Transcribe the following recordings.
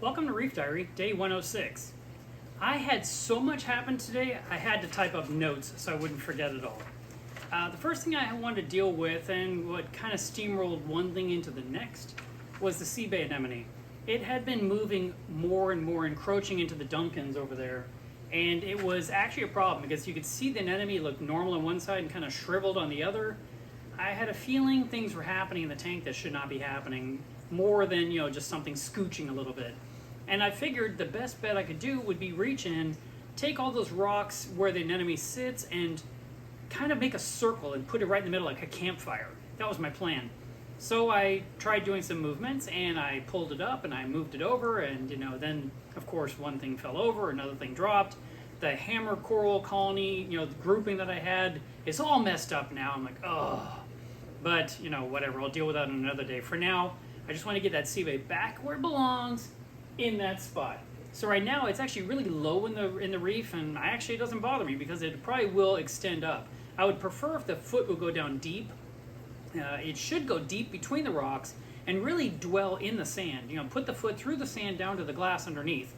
Welcome to Reef Diary, day 106. I had so much happen today, I had to type up notes so I wouldn't forget it all. The first thing I wanted to deal with, and what kind of steamrolled one thing into the next, was the Sebae anemone. It had been moving more and more, encroaching into the Duncans over there, and it was actually a problem because you could see the anemone look normal on one side and kind of shriveled on the other. I had a feeling things were happening in the tank that should not be happening, more than, just something scooching a little bit. And I figured the best bet I could do would be reach in, take all those rocks where the anemone sits, and kind of make a circle and put it right in the middle like a campfire. That was my plan. So I tried doing some movements, and I pulled it up and I moved it over, and then of course one thing fell over, another thing dropped. The hammer coral colony, the grouping that I had, is all messed up now. I'm like, oh. But whatever, I'll deal with that on another day. For now, I just want to get that Sebae back where it belongs, in that spot. So right now it's actually really low in the reef, and it doesn't bother me because it probably will extend up. I would prefer if the foot would go down deep. It should go deep between the rocks and really dwell in the sand. Put the foot through the sand down to the glass underneath,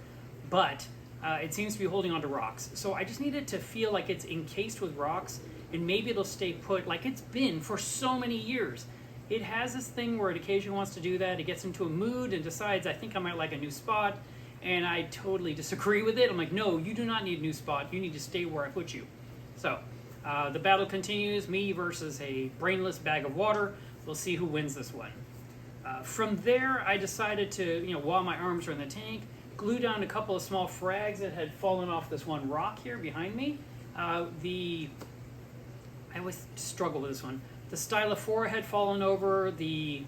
but it seems to be holding onto rocks. So I just need it to feel like it's encased with rocks, and maybe it'll stay put like it's been for so many years. It has this thing where it occasionally wants to do that. It gets into a mood and decides, I think I might like a new spot, and I totally disagree with it. I'm like, no, you do not need a new spot. You need to stay where I put you. So the battle continues, me versus a brainless bag of water. We'll see who wins this one. From there, I decided to, while my arms are in the tank, glue down a couple of small frags that had fallen off this one rock here behind me. I always struggle with this one. The stylophora had fallen over, the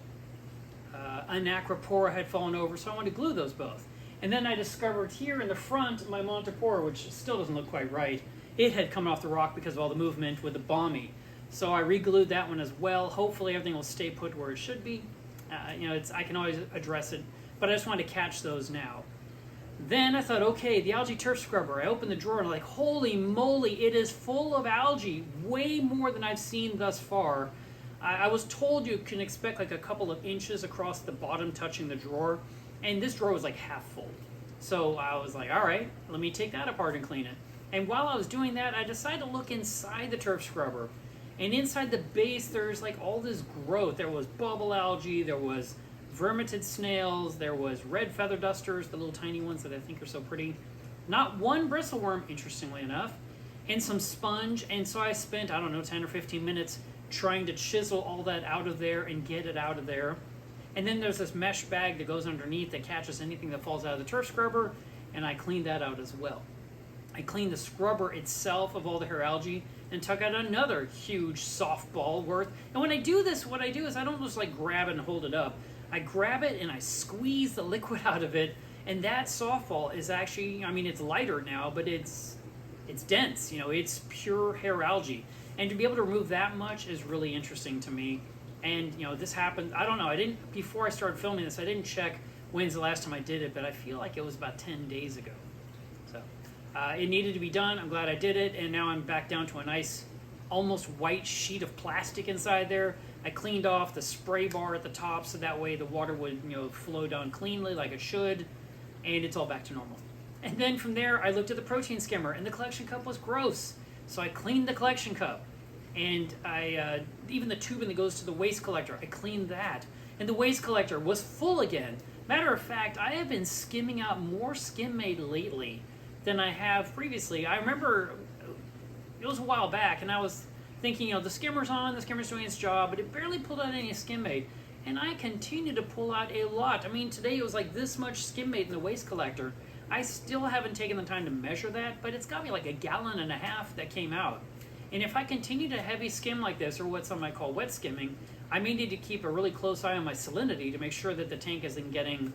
anacropora had fallen over, so I wanted to glue those both. And then I discovered here in the front, my montipora, which still doesn't look quite right, it had come off the rock because of all the movement with the bommy. So I re-glued that one as well. Hopefully everything will stay put where it should be. I can always address it, but I just wanted to catch those now. Then I thought, okay, the algae turf scrubber. I opened the drawer and I'm like, holy moly, it is full of algae, way more than I've seen thus far. I was told you can expect like a couple of inches across the bottom touching the drawer, and this drawer was like half full. So I was like, all right, let me take that apart and clean it. And while I was doing that, I decided to look inside the turf scrubber. And inside the base, there's like all this growth. There was bubble algae, there was vermitid snails, there was red feather dusters, the little tiny ones that I think are so pretty. Not one bristleworm, interestingly enough, and some sponge. And so I spent, 10 or 15 minutes trying to chisel all that out of there and get it out of there. And then there's this mesh bag that goes underneath that catches anything that falls out of the turf scrubber, and I cleaned that out as well. I cleaned the scrubber itself of all the hair algae and took out another huge softball worth. And when I do this, what I do is I don't just like grab it and hold it up. I grab it and I squeeze the liquid out of it, and that softball is actually, it's lighter now, but it's dense, it's pure hair algae. And to be able to remove that much is really interesting to me. And, this happened, before I started filming this, I didn't check when's the last time I did it, but I feel like it was about 10 days ago. So it needed to be done. I'm glad I did it, and now I'm back down to a nice, almost white sheet of plastic inside there. I cleaned off the spray bar at the top so that way the water would flow down cleanly like it should, and it's all back to normal. And then from there I looked at the protein skimmer, and the collection cup was gross. So I cleaned the collection cup, and I even the tubing that goes to the waste collector, I cleaned that. And the waste collector was full again. Matter of fact, I have been skimming out more skim made lately than I have previously. I remember it was a while back, and I was thinking, the skimmer's on, the skimmer's doing its job, but it barely pulled out any skim made. And I continue to pull out a lot. Today it was like this much skim made in the waste collector. I still haven't taken the time to measure that, but it's got me like 1.5 gallons that came out. And if I continue to heavy skim like this, or what some might call wet skimming, I may need to keep a really close eye on my salinity to make sure that the tank isn't getting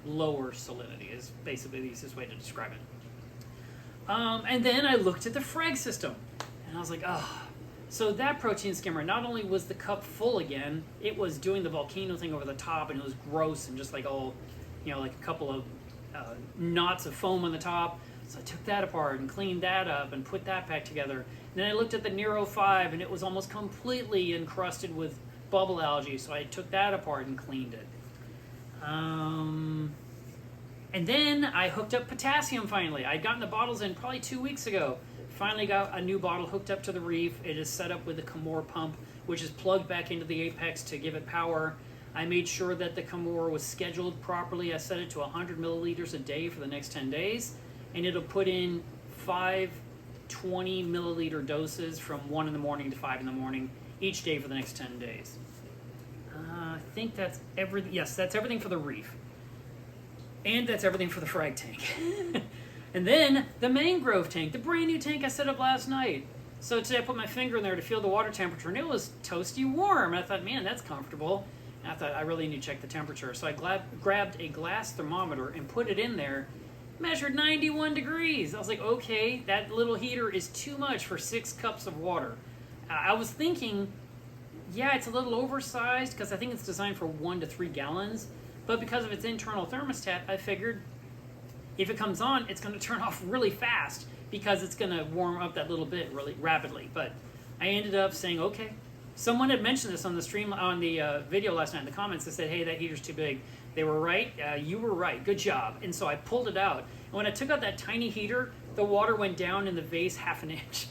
lower salinity, is basically the easiest way to describe it. And then I looked at the frag system, and I was like, oh. So that protein skimmer, not only was the cup full again, it was doing the volcano thing over the top, and it was gross and just like all, like a couple of knots of foam on the top. So I took that apart and cleaned that up and put that back together. And then I looked at the Nero 5, and it was almost completely encrusted with bubble algae, so I took that apart and cleaned it. And then I hooked up potassium finally. I'd gotten the bottles in probably 2 weeks ago. Finally got a new bottle hooked up to the reef. It is set up with the Camor pump, which is plugged back into the Apex to give it power. I made sure that the Camor was scheduled properly. I set it to 100 milliliters a day for the next 10 days. And it'll put in 5 20 milliliter doses from 1 in the morning to 5 in the morning each day for the next 10 days. I think that's everything. Yes, that's everything for the reef. And that's everything for the frag tank. And then the mangrove tank, the brand new tank I set up last night. So today I put my finger in there to feel the water temperature, and it was toasty warm. And I thought, man, that's comfortable. And I thought, I really need to check the temperature. So I grabbed a glass thermometer and put it in there, measured 91 degrees. I was like, okay, that little heater is too much for 6 cups of water. I was thinking, yeah, it's a little oversized because I think it's designed for 1 to 3 gallons. But because of its internal thermostat, I figured if it comes on, it's going to turn off really fast because it's going to warm up that little bit really rapidly. But I ended up saying, okay. Someone had mentioned this on the stream, on the video last night in the comments. They said, hey, that heater's too big. They were right. You were right. Good job. And so I pulled it out. And when I took out that tiny heater, the water went down in the vase 1/2 inch.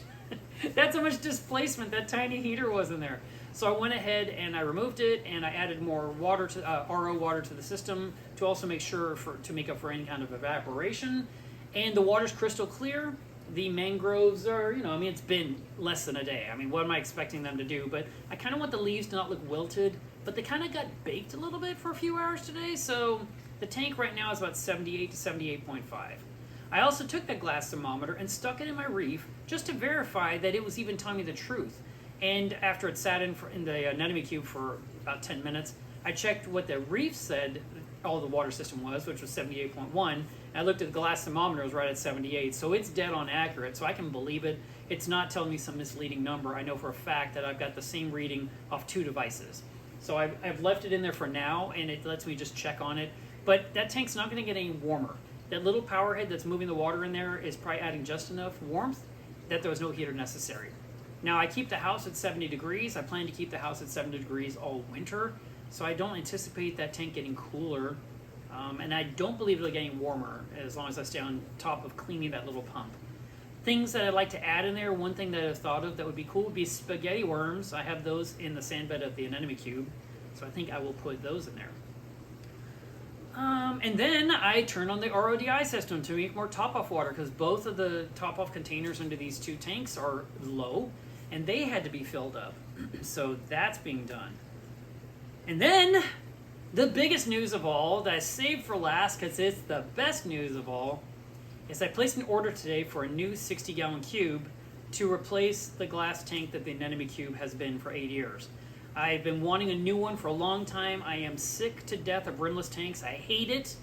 That's how much displacement that tiny heater was in there. So I went ahead and I removed it, and I added more water to RO water to the system to also make sure to make up for any kind of evaporation. And the water's crystal clear. The mangroves are, I mean, it's been less than a day. I mean, what am I expecting them to do? But I kind of want the leaves to not look wilted, but they kind of got baked a little bit for a few hours today. So the tank right now is about 78 to 78.5. I also took that glass thermometer and stuck it in my reef just to verify that it was even telling me the truth. And after it sat in the anemone cube for about 10 minutes, I checked what the reef said all the water system was, which was 78.1. I looked at the glass thermometer, it was right at 78. So it's dead on accurate, so I can believe it. It's not telling me some misleading number. I know for a fact that I've got the same reading off 2 devices. So I've left it in there for now, and it lets me just check on it. But that tank's not going to get any warmer. That little power head that's moving the water in there is probably adding just enough warmth that there was no heater necessary. Now, I keep the house at 70 degrees. I plan to keep the house at 70 degrees all winter, so I don't anticipate that tank getting cooler, and I don't believe it'll get any warmer as long as I stay on top of cleaning that little pump. Things that I'd like to add in there, one thing that I've thought of that would be cool would be spaghetti worms. I have those in the sand bed of the anemone cube, so I think I will put those in there. And then I turn on the RODI system to make more top-off water because both of the top-off containers into these 2 tanks are low, and they had to be filled up. So that's being done. And then the biggest news of all that I saved for last because it's the best news of all is I placed an order today for a new 60-gallon cube to replace the glass tank that the anemone cube has been for 8 years. I've been wanting a new one for a long time. I am sick to death of rimless tanks. I hate it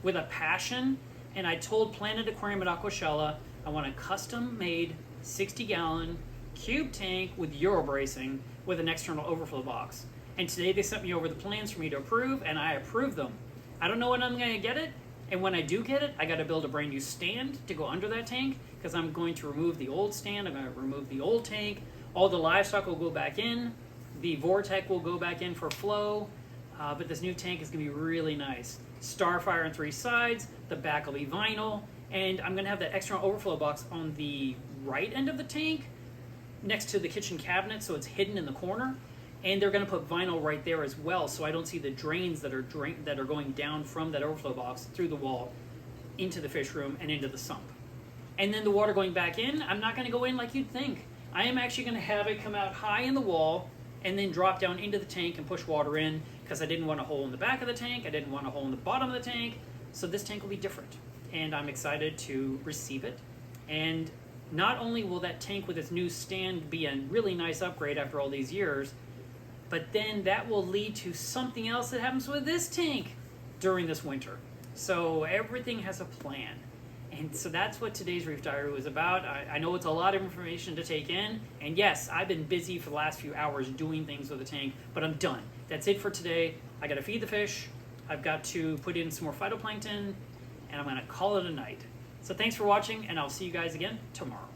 with a passion. And I told Planet Aquarium at Aquashella I want a custom-made 60-gallon cube tank with Euro bracing with an external overflow box. And today they sent me over the plans for me to approve, and I approved them. I don't know when I'm going to get it, and when I do get it, I got to build a brand new stand to go under that tank because I'm going to remove the old stand, I'm going to remove the old tank, all the livestock will go back in, the Vortec will go back in for flow, but this new tank is going to be really nice. Starfire on 3 sides, the back will be vinyl, and I'm going to have that external overflow box on the right end of the tank next to the kitchen cabinet, so it's hidden in the corner. And they're going to put vinyl right there as well, so I don't see the drains that are going down from that overflow box through the wall into the fish room and into the sump. And then the water going back in, I'm not going to go in like you'd think. I am actually going to have it come out high in the wall and then drop down into the tank and push water in because I didn't want a hole in the back of the tank, I didn't want a hole in the bottom of the tank, so this tank will be different. And I'm excited to receive it. And not only will that tank with its new stand be a really nice upgrade after all these years, but then that will lead to something else that happens with this tank during this winter. So everything has a plan. And so that's what today's Reef Diary was about. I know it's a lot of information to take in. And yes, I've been busy for the last few hours doing things with the tank, but I'm done. That's it for today. I got to feed the fish. I've got to put in some more phytoplankton, and I'm going to call it a night. So thanks for watching, and I'll see you guys again tomorrow.